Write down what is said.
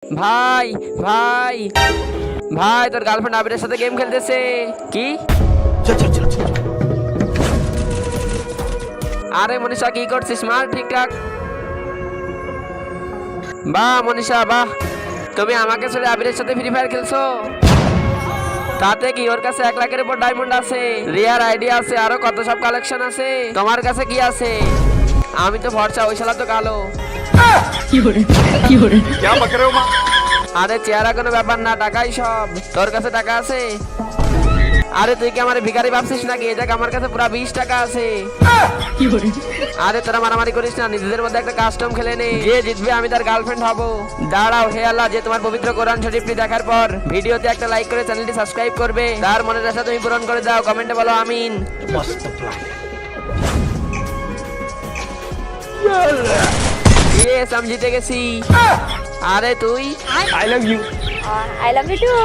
ভাই ভাই ভাই, তোর গার্লফ্রেন্ড আবিরের সাথে গেম খেলতেছে। কি? আরে মনীষা, কি করছিস? মার ঠিকঠাক। বাহ মনীষা বাহ, তুমি আমাকে ছেড়ে আবিরের সাথে ফ্রি ফায়ার খেলছো। তাতে কি, ওর কাছে 1 লাখের উপর ডায়মন্ড আছে, রিয়ার আইডি আছে, আরো কত সব কালেকশন আছে। তোমার কাছে কি আছে? আমি তো ভরসা, ওই শালা তো কালো। আরে চেহারা কোনো ব্যাপার না, টাকাই সব। তোর কাছে টাকা আছে? আরে তুই কি আমার ভিখারি ভাবছিস নাকি? এই দেখ, আমার কাছে পুরো 20 টাকা আছে। আরে তোরা মারামারি করিস না, নিজেদের মধ্যে একটা কাস্টম খেলে নে, যে জিতবে আমি তার গার্লফ্রেন্ড হব। দাঁড়াও, হে আল্লাহ, যে তোমার পবিত্র কোরআন শরীফটি দেখার পর ভিডিওতে একটা লাইক করে চ্যানেলটি সাবস্ক্রাইব করবে, তার মনের আশা তুমি পূরণ করে দাও। কমেন্টে বলো আমিন। ইয়েস, আমি জিতে গেছি। আরে তুই? I love you. I love you too.